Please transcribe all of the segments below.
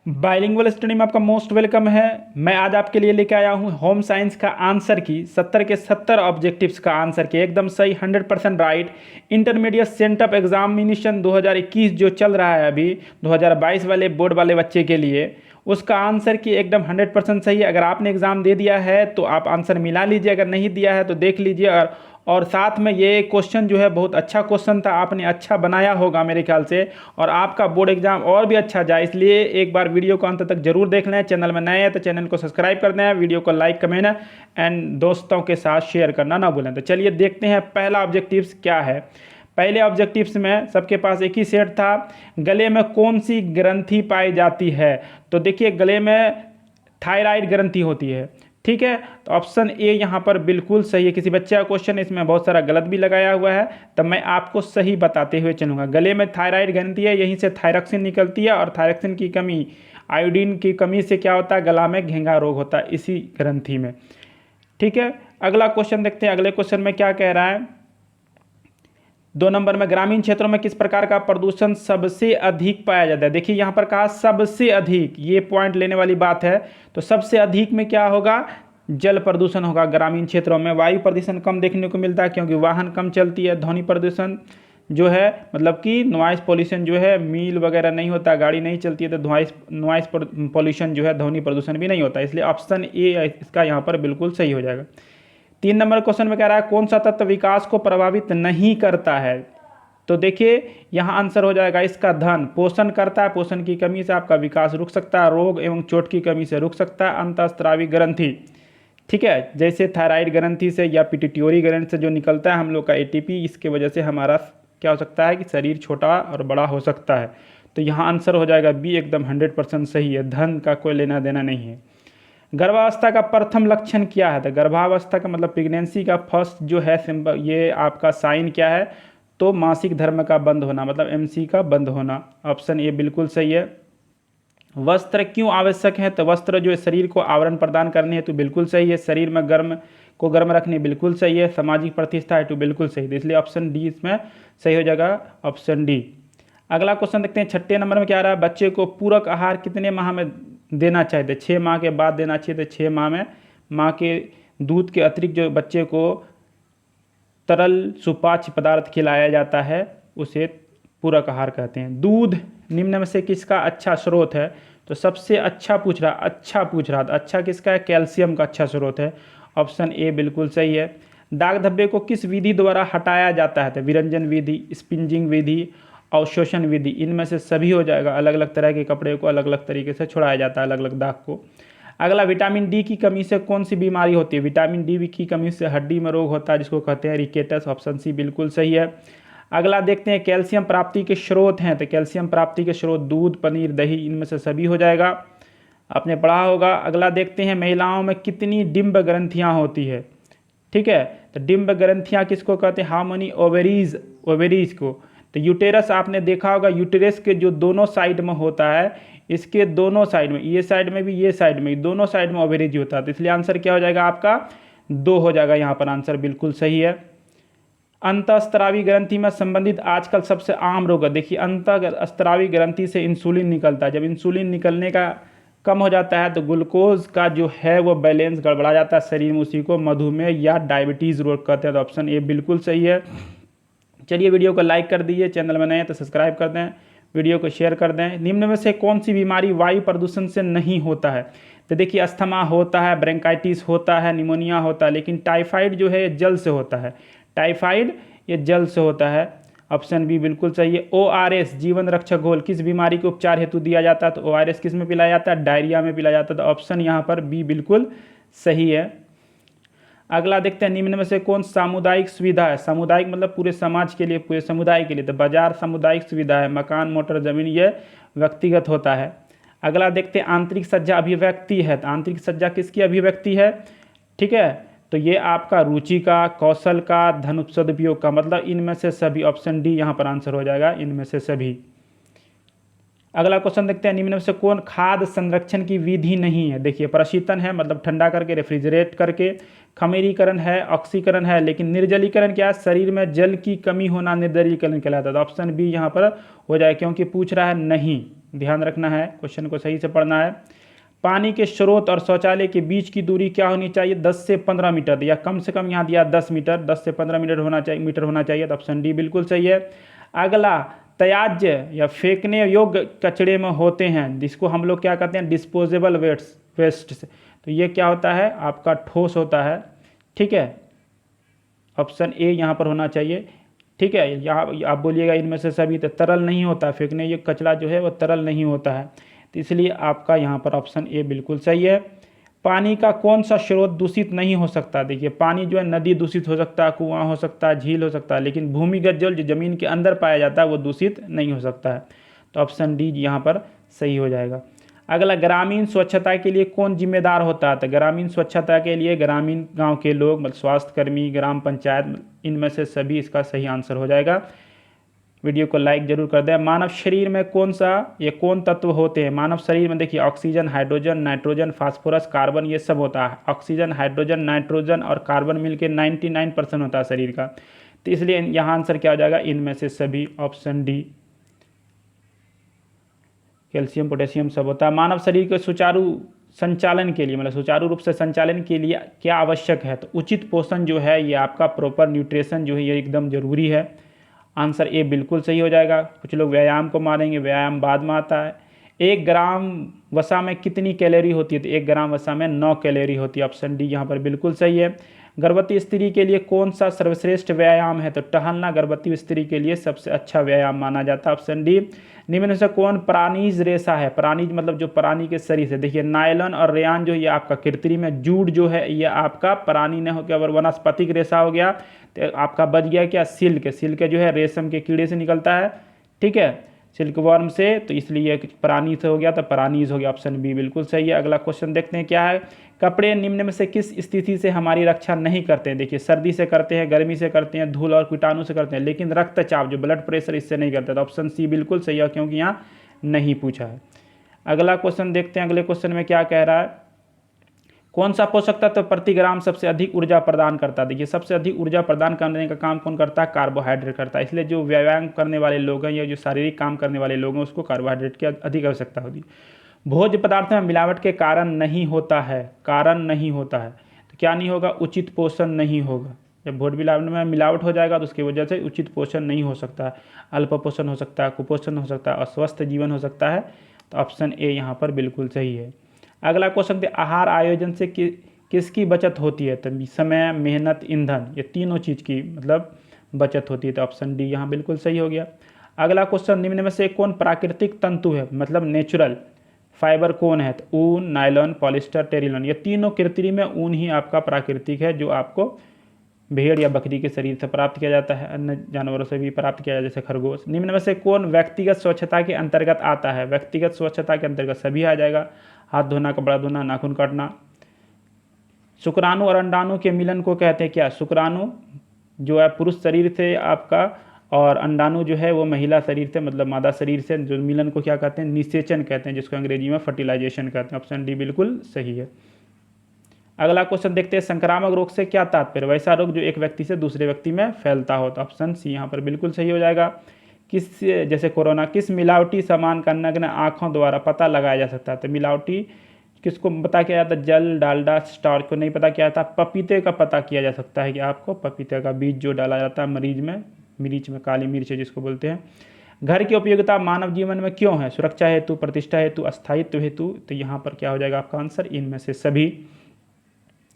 Bilingual study में आपका most welcome है। मैं आज आपके लिए लेके आया हूँ होम साइंस का आंसर की 70 के 70 ऑब्जेक्टिव्स का आंसर की एकदम सही 100% राइट। इंटरमीडिएट सेंटअप एग्जामिनेशन 2021 जो चल रहा है अभी 2022 वाले बोर्ड वाले बच्चे के लिए, उसका आंसर की एकदम 100% सही है। अगर आपने एग्ज़ाम दे दिया है तो आप आंसर मिला लीजिए, अगर नहीं दिया है तो देख लीजिए। और साथ में ये क्वेश्चन जो है बहुत अच्छा क्वेश्चन था, आपने अच्छा बनाया होगा मेरे ख्याल से, और आपका बोर्ड एग्जाम और भी अच्छा जाए, इसलिए एक बार वीडियो को अंत तक जरूर देख लें। चैनल में नए हैं तो चैनल को सब्सक्राइब कर दें, वीडियो को लाइक कमेंट एंड दोस्तों के साथ शेयर करना ना भूलें। तो चलिए देखते हैं पहला ऑब्जेक्टिव्स क्या है। पहले ऑब्जेक्टिव्स में सबके पास एक ही सेट था, गले में कौन सी ग्रंथि पाई जाती है। तो देखिए गले में थायराइड ग्रंथि होती है, ठीक है। तो ऑप्शन ए यहाँ पर बिल्कुल सही है। किसी बच्चे का क्वेश्चन इसमें बहुत सारा गलत भी लगाया हुआ है, तब मैं आपको सही बताते हुए चलूँगा। गले में थायराइड ग्रंथि है, यहीं से थायरॉक्सिन निकलती है, और थायरॉक्सिन की कमी, आयोडीन की कमी से क्या होता है, गला में घेंघा रोग होता है इसी ग्रंथि में, ठीक है। अगला क्वेश्चन देखते हैं, अगले क्वेश्चन में क्या कह रहा है। 2 नंबर में ग्रामीण क्षेत्रों में किस प्रकार का प्रदूषण सबसे अधिक पाया जाता है। देखिए यहाँ पर कहा सबसे अधिक, ये पॉइंट लेने वाली बात है। तो सबसे अधिक में क्या होगा, जल प्रदूषण होगा ग्रामीण क्षेत्रों में। वायु प्रदूषण कम देखने को मिलता है क्योंकि वाहन कम चलती है। ध्वनि प्रदूषण जो है मतलब कि नॉइस पॉल्यूशन जो है, मील वगैरह नहीं होता, गाड़ी नहीं चलती है, तो नॉइस पॉल्यूशन जो है, ध्वनि प्रदूषण भी नहीं होता। इसलिए ऑप्शन ए इसका यहाँ पर बिल्कुल सही हो जाएगा। 3 नंबर क्वेश्चन में कह रहा है कौन सा तत्व विकास को प्रभावित नहीं करता है। तो देखिए यहाँ आंसर हो जाएगा इसका धन। पोषण करता है, पोषण की कमी से आपका विकास रुक सकता है, रोग एवं चोट की कमी से रुक सकता है। अंतःस्रावी ग्रंथि, ठीक है, जैसे थायराइड ग्रंथि से या पिट्यूटरी ग्रंथि से जो निकलता है हम लोग का एटीपी, इसके वजह से हमारा क्या हो सकता है कि शरीर छोटा और बड़ा हो सकता है। तो यहाँ आंसर हो जाएगा बी, एकदम 100% सही है। धन का कोई लेना देना नहीं है। गर्भावस्था का प्रथम लक्षण क्या है। तो गर्भावस्था का मतलब प्रेगनेंसी का फर्स्ट जो है सिंबल, ये आपका साइन क्या है, तो मासिक धर्म का बंद होना, मतलब एमसी का बंद होना। ऑप्शन ए बिल्कुल सही है। वस्त्र क्यों आवश्यक है। तो वस्त्र जो है शरीर को आवरण प्रदान करने है, तो बिल्कुल सही है। शरीर में गर्म रखने, बिल्कुल सही है। सामाजिक प्रतिष्ठा है, तो बिल्कुल सही है। इसलिए ऑप्शन डी इसमें सही हो जाएगा, ऑप्शन डी। अगला क्वेश्चन देखते हैं, 6 नंबर में क्या आ रहा है, बच्चे को पूरक आहार कितने माह में देना चाहिए। 6 माह के बाद देना चाहिए। तो 6 माह में माँ के दूध के अतिरिक्त जो बच्चे को तरल सुपाच्य पदार्थ खिलाया जाता है उसे पूरक आहार कहते हैं। दूध निम्न में से किसका अच्छा स्रोत है। तो सबसे अच्छा पूछ रहा था, अच्छा किसका है, कैल्शियम का अच्छा स्रोत है। ऑप्शन ए बिल्कुल सही है। दाग धब्बे को किस विधि द्वारा हटाया जाता है। तो विरंजन विधि, स्पिंजिंग विधि, अवशोषण विधि, इनमें से सभी हो जाएगा। अलग अलग तरह के कपड़े को अलग अलग तरीके से छुड़ाया जाता है, अलग अलग दाग को। अगला, विटामिन डी की कमी से कौन सी बीमारी होती है। विटामिन डी की कमी से हड्डी में रोग होता है जिसको कहते हैं रिकेटस। ऑप्शन सी बिल्कुल सही है। अगला देखते हैं, कैल्शियम प्राप्ति के स्रोत हैं। तो कैल्शियम प्राप्ति के स्रोत दूध, पनीर, दही, इनमें से सभी हो जाएगा, आपने पढ़ा होगा। अगला देखते हैं, महिलाओं में कितनी डिंब ग्रंथियाँ होती है, ठीक है। तो डिंब ग्रंथियाँ किसको कहते हैं, हाउ मेनी ओवेरीज को। तो यूटेरस आपने देखा होगा, यूटेरस के जो दोनों साइड में होता है, इसके दोनों साइड में, ये साइड में भी ये साइड में, दोनों साइड में ओवेरीज होता है। तो इसलिए आंसर क्या हो जाएगा आपका, 2 हो जाएगा। यहाँ पर आंसर बिल्कुल सही है। अंतःस्रावी ग्रंथि में संबंधित आजकल सबसे आम रोग है। देखिए अंतःस्रावी ग्रंथि से इंसुलिन निकलता है, जब इंसुलिन निकलने का कम हो जाता है तो ग्लूकोज का जो है वो बैलेंस गड़बड़ा जाता है शरीर में, उसी को मधुमेह या डायबिटीज़ रोग कहते हैं। तो ऑप्शन ए बिल्कुल सही है। चलिए वीडियो को लाइक कर दीजिए, चैनल में नए हैं तो सब्सक्राइब कर दें, वीडियो को शेयर कर दें। निम्न में से कौन सी बीमारी वायु प्रदूषण से नहीं होता है। तो देखिए अस्थमा होता है, ब्रोंकाइटिस होता है, निमोनिया होता है, लेकिन टाइफाइड जो है जल से होता है। टाइफाइड ये जल से होता है। ऑप्शन बी बिल्कुल सही है। ORS जीवन रक्षक घोल किस बीमारी के उपचार हेतु दिया जाता है। तो ORS किस में पिलाया जाता है, डायरिया में पिलाया जाता है। तो ऑप्शन यहाँ पर बी बिल्कुल सही है। अगला देखते हैं, निम्न में से कौन सामुदायिक सुविधा है। सामुदायिक मतलब पूरे समाज के लिए, पूरे समुदाय के लिए। तो बाजार सामुदायिक सुविधा है, मकान, मोटर, जमीन ये व्यक्तिगत होता है। अगला देखते हैं, आंतरिक सज्जा अभिव्यक्ति है। तो आंतरिक सज्जा किसकी अभिव्यक्ति है, ठीक है। तो ये आपका रुचि का, कौशल का, धन सदुपयोग का, मतलब इनमें से सभी। ऑप्शन डी यहाँ पर आंसर हो जाएगा, इनमें से सभी। अगला क्वेश्चन देखते हैं, निम्न में से कौन खाद्य संरक्षण की विधि नहीं है। देखिए प्रशीतन है, मतलब ठंडा करके, रेफ्रिजरेट करके। खमीरीकरण है, ऑक्सीकरण है, लेकिन निर्जलीकरण क्या है, शरीर में जल की कमी होना निर्जलीकरण कहलाता है। तो ऑप्शन बी यहाँ पर हो जाए, क्योंकि पूछ रहा है नहीं, ध्यान रखना है, क्वेश्चन को सही से पढ़ना है। पानी के स्रोत और शौचालय के बीच की दूरी क्या होनी चाहिए? 10 से 15 मीटर, या कम से कम यहाँ दिया 10 मीटर, 10 से 15 मीटर होना चाहिए। तो ऑप्शन डी बिल्कुल सही है। अगला, त्याज्य या फेंकने योग्य कचरे में होते हैं जिसको हम लोग क्या कहते हैं? डिस्पोजेबल वेस्ट से। तो ये क्या होता है? आपका ठोस होता है। ठीक है, ऑप्शन ए यहाँ पर होना चाहिए। ठीक है, यहाँ आप बोलिएगा इनमें से सभी, तो तरल नहीं होता, फेंकने योग्य कचरा जो है वो तरल नहीं होता है, तो इसलिए आपका यहाँ पर ऑप्शन ए बिल्कुल सही है। पानी का कौन सा स्रोत दूषित नहीं हो सकता? देखिए, पानी जो है नदी दूषित हो सकता है, कुआं हो सकता है, झील हो सकता है, लेकिन भूमिगत जल जो जमीन के अंदर पाया जाता है वो दूषित नहीं हो सकता है। तो ऑप्शन डी यहाँ पर सही हो जाएगा। अगला, ग्रामीण स्वच्छता के लिए कौन जिम्मेदार होता है? तो ग्रामीण स्वच्छता के लिए ग्रामीण गांव के लोग, मतलब स्वास्थ्यकर्मी, ग्राम पंचायत, इनमें से सभी इसका सही आंसर हो जाएगा। वीडियो को लाइक जरूर कर दें। मानव शरीर में कौन तत्व होते हैं? मानव शरीर में देखिए oxygen, hydrogen, nitrogen, phosphorus, carbon, ये सब होता है। ऑक्सीजन, हाइड्रोजन, नाइट्रोजन और कार्बन मिलकर 99% होता है शरीर का। तो इसलिए यहाँ आंसर क्या हो जाएगा? इनमें से सभी, ऑप्शन डी। कैल्शियम, पोटेशियम सब होता है। मानव शरीर के सुचारू संचालन के लिए, मतलब सुचारू रूप से संचालन के लिए क्या आवश्यक है? तो उचित पोषण जो है, ये आपका प्रॉपर न्यूट्रिशन जो है ये एकदम जरूरी है। आंसर ए बिल्कुल सही हो जाएगा। कुछ लोग व्यायाम को मानेंगे, व्यायाम बाद में आता है। 1 ग्राम वसा में कितनी कैलोरी होती है? तो 1 ग्राम वसा में 9 कैलोरी होती है। ऑप्शन डी यहाँ पर बिल्कुल सही है। गर्भवती स्त्री के लिए कौन सा सर्वश्रेष्ठ व्यायाम है? तो टहलना गर्भवती स्त्री के लिए सबसे अच्छा व्यायाम माना जाता है। Option D. निम्न में से कौन प्राणीज रेशा है? प्राणीज मतलब जो प्राणी के शरीर से, देखिए नायलॉन और रेयान जो ये आपका कृत्रिम है, जूट जो है ये आपका प्राणी ने हो गया, और वनस्पतिक रेशा हो गया। तो आपका बच गया क्या? सिल्क। सिल्क जो है रेशम के कीड़े से निकलता है। ठीक है, सिल्क वर्म से, तो इसलिए प्राणी से हो गया, तो प्राणीज हो गया। ऑप्शन बी बिल्कुल सही है। अगला क्वेश्चन देखते हैं क्या है। कपड़े निम्न में से किस स्थिति से हमारी रक्षा नहीं करते हैं? देखिए, सर्दी से करते हैं, गर्मी से करते हैं, धूल और कीटाणु से करते हैं, लेकिन रक्तचाप जो ब्लड प्रेशर, इससे नहीं करते। तो ऑप्शन सी बिल्कुल सही है, क्योंकि यहाँ नहीं पूछा है। अगला क्वेश्चन देखते हैं, अगले क्वेश्चन में क्या कह रहा है। कौन सा पोषक तत्व प्रति ग्राम सबसे अधिक ऊर्जा प्रदान करता है? देखिए, सबसे अधिक ऊर्जा प्रदान करने का काम कौन करता है? कार्बोहाइड्रेट करता है। इसलिए जो व्यायाम करने वाले लोग हैं या जो शारीरिक काम करने वाले लोग हैं उसको कार्बोहाइड्रेट की अधिक आवश्यकता होती है। भोज्य पदार्थ में मिलावट के कारण नहीं होता है, कारण नहीं होता है, तो क्या नहीं होगा? उचित पोषण नहीं होगा। जब भोज्य मिलावट में मिलावट हो जाएगा तो उसकी वजह से उचित पोषण नहीं हो सकता है, अल्प पोषण हो सकता है, कुपोषण हो सकता है, अस्वस्थ जीवन हो सकता है। तो ऑप्शन ए यहाँ पर बिल्कुल सही है। अगला क्वेश्चन है, आहार आयोजन से किसकी बचत होती है? तो समय, मेहनत, ईंधन, ये तीनों चीज़ की मतलब बचत होती है। तो ऑप्शन डी यहाँ बिल्कुल सही हो गया। अगला क्वेश्चन, निम्न में से कौन प्राकृतिक तंतु है, मतलब नेचुरल फाइबर कौन है? तो ऊन, नायलॉन, पॉलिस्टर, टेरिलॉन, ये तीनों कृत्रिम में ऊन ही आपका प्राकृतिक है, जो आपको भेड़ या बकरी के शरीर से प्राप्त किया जाता है, अन्य जानवरों से भी प्राप्त किया जाता है, जैसे खरगोश। निम्न में से कौन व्यक्तिगत स्वच्छता के अंतर्गत आता है? व्यक्तिगत स्वच्छता के अंतर्गत सभी आ जाएगा। हाथ धोना, कपड़ा धोना, नाखून काटना। शुक्राणु और अंडाणु के मिलन को कहते हैं क्या? शुक्राणु जो है पुरुष शरीर से आपका, और अंडाणु जो है वो महिला शरीर से, मतलब मादा शरीर से जो मिलन को क्या कहते हैं? निषेचन कहते हैं, जिसको अंग्रेजी में फर्टिलाइजेशन कहते हैं। ऑप्शन डी बिल्कुल सही है। अगला क्वेश्चन देखते हैं, संक्रामक रोग से क्या तात्पर्य? वैसा रोग जो एक व्यक्ति से दूसरे व्यक्ति में फैलता हो। तो ऑप्शन सी यहाँ पर बिल्कुल सही हो जाएगा। किस, जैसे कोरोना, किस मिलावटी सामान का नग्न आँखों द्वारा पता लगाया जा सकता है? तो मिलावटी किसको पता किया जाता है? जल, डालडा, स्टार्च को नहीं पता किया जाता। पपीते का पता किया जा सकता है कि आपको पपीते का बीज जो डाला जाता है मरीज में, मिर्च में, काली मिर्च है जिसको बोलते हैं। घर की उपयोगिता मानव जीवन में क्यों है? सुरक्षा हेतु, प्रतिष्ठा हेतु, अस्थायित्व हेतु। तो यहाँ पर क्या हो जाएगा आपका आंसर? इनमें से सभी।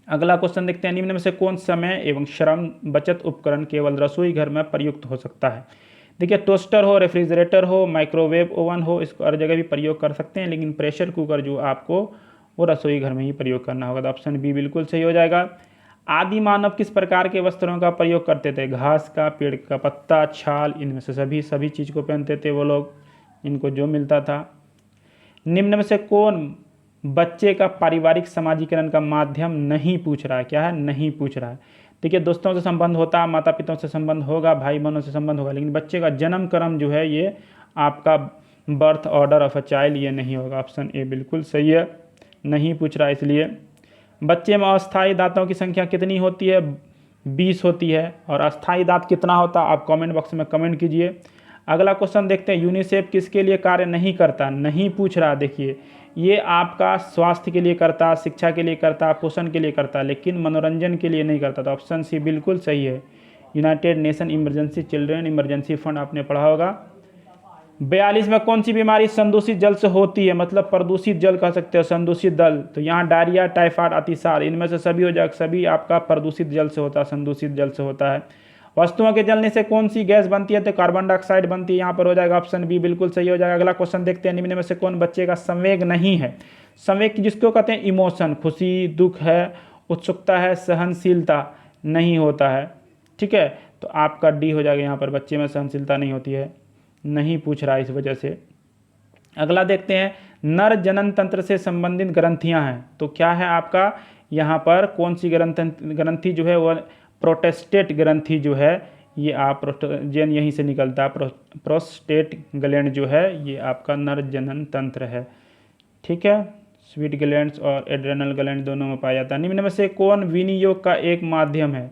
अगला क्वेश्चन देखते हैं, निम्न में से कौन समय एवं श्रम बचत उपकरण केवल रसोई घर में प्रयुक्त हो सकता है? देखिए, टोस्टर हो, रेफ्रिजरेटर हो, माइक्रोवेव ओवन हो, इसको हर जगह भी प्रयोग कर सकते हैं, लेकिन प्रेशर कुकर जो आपको वो रसोई घर में ही प्रयोग करना होगा। तो ऑप्शन बी बिल्कुल सही हो जाएगा। आदि मानव किस प्रकार के वस्त्रों का प्रयोग करते थे? घास का, पेड़ का पत्ता, छाल, इनमें से सभी चीज़ को पहनते थे वो लोग, इनको जो मिलता था। निम्न में से कौन बच्चे का पारिवारिक समाजीकरण का माध्यम नहीं पूछ रहा है? क्या है? नहीं पूछ रहा है। देखिए, दोस्तों से संबंध होता है, माता पिता से संबंध होगा, भाई बहनों से संबंध होगा, लेकिन बच्चे का जन्म क्रम जो है ये आपका birth order of a child ये नहीं होगा। ऑप्शन ए बिल्कुल सही है, नहीं पूछ रहा है इसलिए। बच्चे में अस्थायी दांतों की संख्या कितनी होती है? 20 होती है। और अस्थायी दांत कितना होता है? आप कमेंट बॉक्स में कमेंट कीजिए। अगला क्वेश्चन देखते हैं, यूनिसेफ किसके लिए कार्य नहीं करता? नहीं पूछ रहा, देखिए ये आपका स्वास्थ्य के लिए करता, शिक्षा के लिए करता, पोषण के लिए करता, लेकिन मनोरंजन के लिए नहीं करता। तो ऑप्शन सी बिल्कुल सही है। United nation emergency children emergency fund आपने पढ़ा होगा। 42 में कौन सी बीमारी संदूषित जल से होती है? मतलब प्रदूषित जल कह सकते हो, संदूषित जल। तो यहाँ डायरिया, टाइफाइड, अतिसार, इनमें से सभी हो जाएगा, सभी आपका प्रदूषित जल से होता है, संदूषित जल से होता है। वस्तुओं के जलने से कौन सी गैस बनती है? तो कार्बन डाइऑक्साइड बनती है। यहाँ पर हो जाएगा ऑप्शन बी बिल्कुल सही हो जाएगा। अगला क्वेश्चन देखते हैं, निम्न में से कौन बच्चे का संवेग नहीं है? संवेग जिसको कहते हैं इमोशन, खुशी, दुख है, उत्सुकता है, सहनशीलता नहीं होता है। ठीक है, तो आपका डी हो जाएगा। यहाँ पर बच्चे में सहनशीलता नहीं होती है, नहीं पूछ रहा इस वजह से। अगला देखते हैं, नर जनन तंत्र से संबंधित ग्रंथियां हैं, तो क्या है आपका यहाँ पर कौन सी ग्रंथि जो है वो प्रोटेस्टेट ग्रंथि जो है, ये आप प्रोस्टेजन यहीं से निकलता है। प्रोस्टेट ग्लैंड जो है ये आपका नर जनन तंत्र है। ठीक है, स्वीट ग्लैंड्स और एड्रेनल ग्लैंड दोनों में पाया जाता है। निम्न में से कौन विनियोग का एक माध्यम है?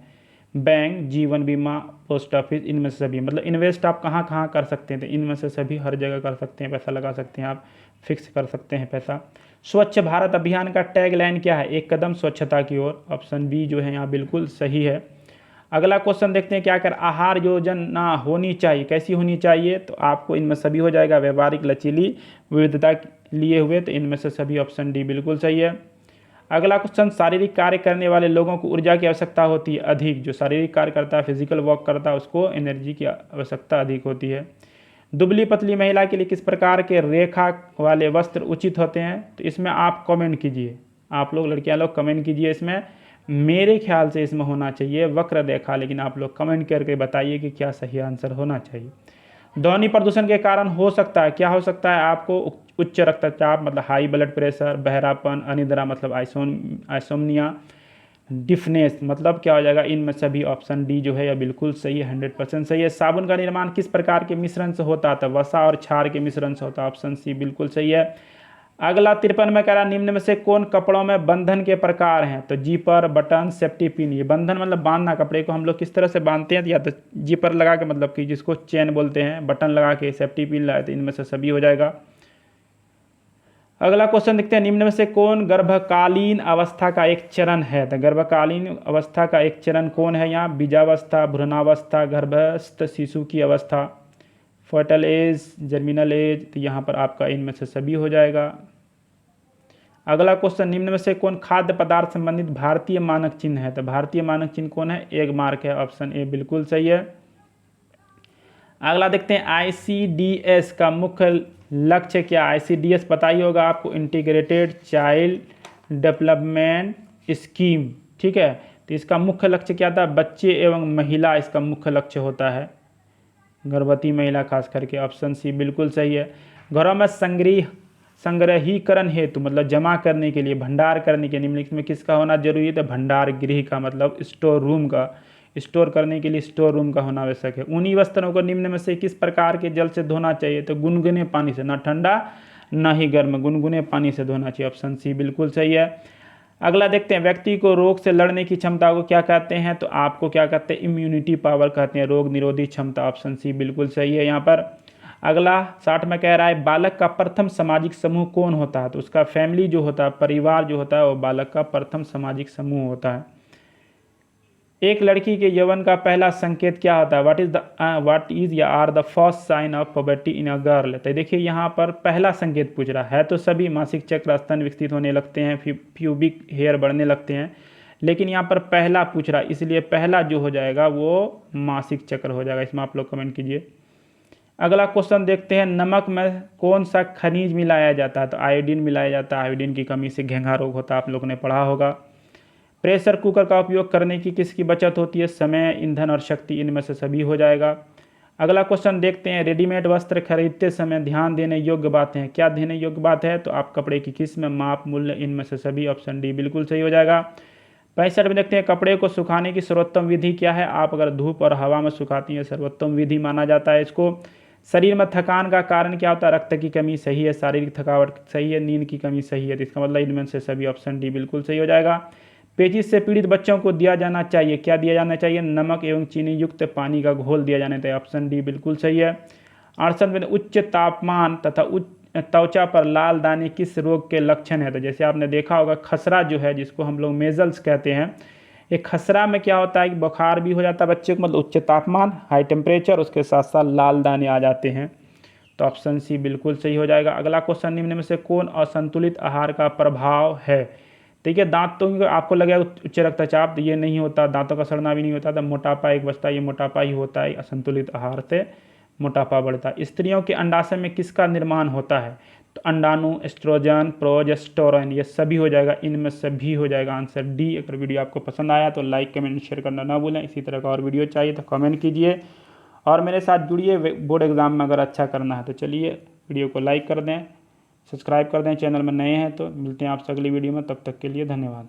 बैंक, जीवन बीमा, पोस्ट ऑफिस, इनमें से सभी। मतलब इन्वेस्ट आप कहाँ कहाँ कर सकते हैं? तो इनमें से सभी हर जगह कर सकते हैं, पैसा लगा सकते हैं, आप फिक्स कर सकते हैं पैसा। स्वच्छ भारत अभियान का टैग लाइन क्या है? एक कदम स्वच्छता की ओर। ऑप्शन बी जो है यहाँ बिल्कुल सही है। अगला क्वेश्चन देखते हैं, क्या कर आहार योजना होनी चाहिए, कैसी होनी चाहिए? तो आपको इनमें सभी हो जाएगा, व्यवहारिक, लचीली, विविधता लिए हुए, तो इनमें से सभी ऑप्शन डी बिल्कुल सही है। अगला क्वेश्चन, शारीरिक कार्य करने वाले लोगों को ऊर्जा की आवश्यकता होती है अधिक। जो शारीरिक कार्य करता है, फिजिकल वर्क करता है, उसको एनर्जी की आवश्यकता अधिक होती है। दुबली पतली महिला के लिए किस प्रकार के रेखा वाले वस्त्र उचित होते हैं? तो इसमें आप कमेंट कीजिए, आप लोग लड़कियां लोग कमेंट कीजिए। इसमें मेरे ख्याल से इसमें होना चाहिए वक्र रेखा, लेकिन आप लोग कमेंट करके बताइए कि क्या सही आंसर होना चाहिए। ध्वनि प्रदूषण के कारण हो सकता है, क्या हो सकता है आपको? उच्च रक्तचाप मतलब हाई ब्लड प्रेशर, बहरापन, अनिद्रा मतलब आइसोमनिया, डिफनेस मतलब क्या हो जाएगा? इनमें सभी ऑप्शन डी जो है यह बिल्कुल सही है, 100% सही है। साबुन का निर्माण किस प्रकार के मिश्रण से होता है? वसा और क्षार के मिश्रण से होता है। ऑप्शन सी बिल्कुल सही है। अगला 53 में कह रहा, निम्न में से कौन कपड़ों में बंधन के प्रकार हैं? तो जीपर, बटन, सेफ्टी पिन। ये बंधन मतलब बांधना, कपड़े को हम लोग किस तरह से बांधते हैं? या तो जीपर लगा के, मतलब कि जिसको चेन बोलते हैं, बटन लगा के, सेफ्टी पिन लगाए, तो इनमें से सभी हो जाएगा। अगला क्वेश्चन देखते हैं, निम्न में से कौन गर्भकालीन अवस्था का एक चरण है? तो गर्भकालीन अवस्था का एक चरण कौन है? यहाँ बीजावस्था, भ्रूणावस्था, गर्भस्थ शिशु की अवस्था, फर्टल एज, जर्मिनल एज, तो यहाँ पर आपका इनमें से सभी हो जाएगा। अगला क्वेश्चन, निम्न में से कौन खाद्य पदार्थ संबंधित भारतीय मानक चिन्ह है? तो भारतीय मानक चिन्ह कौन है? एग मार्क है। ऑप्शन ए बिल्कुल सही है। अगला देखते हैं, ICDS का मुख्य लक्ष्य क्या? ICDS पता ही होगा आपको, इंटीग्रेटेड चाइल्ड डेवलपमेंट स्कीम। ठीक है, तो इसका मुख्य लक्ष्य क्या था? बच्चे एवं महिला इसका मुख्य लक्ष्य होता है, गर्भवती महिला खास करके। ऑप्शन सी बिल्कुल सही है। घरों में संग्रहीकरण हेतु मतलब जमा करने के लिए, भंडार करने के निम्नलिखित में किसका होना जरूरी है? तो भंडार गृह का मतलब स्टोर रूम का, स्टोर करने के लिए स्टोर रूम का होना आवश्यक है। ऊनी वस्त्रों को निम्न में से किस प्रकार के जल से धोना चाहिए? तो गुनगुने पानी से, ना ठंडा ना ही गर्म, गुनगुने पानी से धोना चाहिए। ऑप्शन सी बिल्कुल सही है। अगला देखते हैं, व्यक्ति को रोग से लड़ने की क्षमता को क्या कहते हैं? तो आपको क्या कहते हैं? इम्यूनिटी पावर कहते हैं, रोग निरोधी क्षमता। ऑप्शन सी बिल्कुल सही है यहाँ पर। अगला 60 में कह रहा है, बालक का प्रथम सामाजिक समूह कौन होता है? तो उसका फैमिली जो होता है, परिवार जो होता है, वो बालक का प्रथम सामाजिक समूह होता है। एक लड़की के यौवन का पहला संकेत क्या होता है? व्हाट इज या are the first sign of puberty in a girl? तो देखिए यहाँ पर पहला संकेत पूछ रहा है, तो सभी मासिक चक्र, स्तन विकसित होने लगते हैं, प्यूबिक हेयर बढ़ने लगते हैं, लेकिन यहाँ पर पहला पूछ रहा है, इसलिए पहला जो हो जाएगा वो मासिक चक्र हो जाएगा। इसमें आप लोग कमेंट कीजिए। अगला क्वेश्चन देखते हैं, नमक में कौन सा खनिज मिलाया जाता है? तो आयोडीन मिलाया जाता है। आयोडीन की कमी से घेंघा रोग होता है, आप लोगों ने पढ़ा होगा। प्रेशर कुकर का उपयोग करने की किसकी बचत होती है? समय, ईंधन और शक्ति, इनमें से सभी हो जाएगा। अगला क्वेश्चन देखते हैं, रेडीमेड वस्त्र खरीदते समय ध्यान देने योग्य बातें हैं, क्या देने योग्य बात है? तो आप कपड़े की किस्म, माप, मूल्य, इनमें से सभी। ऑप्शन डी बिल्कुल सही हो जाएगा। 65 में देखते हैं, कपड़े को सुखाने की सर्वोत्तम विधि क्या है? आप अगर धूप और हवा में सुखाती हैं, सर्वोत्तम विधि माना जाता है इसको। शरीर में थकान का कारण क्या होता है? रक्त की कमी सही है, शारीरिक थकावट सही है, नींद की कमी सही है, तो इसका मतलब इनमें से सभी ऑप्शन डी बिल्कुल सही हो जाएगा। पेचिश से पीड़ित बच्चों को दिया जाना चाहिए, क्या दिया जाना चाहिए? नमक एवं चीनी युक्त पानी का घोल दिया जाना चाहिए। ऑप्शन डी बिल्कुल सही है। आंसर में उच्च तापमान तथा उच्च त्वचा पर लाल दाने किस रोग के लक्षण है। तो जैसे आपने देखा होगा खसरा जो है जिसको हम लोग मेजल्स कहते हैं, ये खसरा में क्या होता है कि बुखार भी हो जाता है बच्चे को, मतलब उच्च तापमान हाई टेम्परेचर, उसके साथ साथ लाल दाने आ जाते हैं। तो ऑप्शन सी बिल्कुल सही हो जाएगा। अगला क्वेश्चन, निम्न में से कौन असंतुलित आहार का प्रभाव है। ठीक है, दांतों तो आपको लगेगा उच्च रक्तचाप, तो ये नहीं होता, दांतों का सड़ना भी नहीं होता, तो मोटापा एक बचता है, ये मोटापा ही होता है, असंतुलित आहार से मोटापा बढ़ता है। स्त्रियों के अंडाशय में किसका निर्माण होता है। तो अंडाणु, एस्ट्रोजन, प्रोजेस्टेरोन, ये सभी हो जाएगा, इनमें सभी हो जाएगा आंसर डी। अगर वीडियो आपको पसंद आया तो लाइक कमेंट शेयर करना ना भूलें। इसी तरह का और वीडियो चाहिए तो कमेंट कीजिए और मेरे साथ जुड़िए बोर्ड एग्जाम में अगर अच्छा करना है तो। चलिए वीडियो को लाइक कर दें, सब्सक्राइब कर दें, चैनल में नए हैं तो। मिलते हैं आपसे अगली वीडियो में, तब तक के लिए धन्यवाद।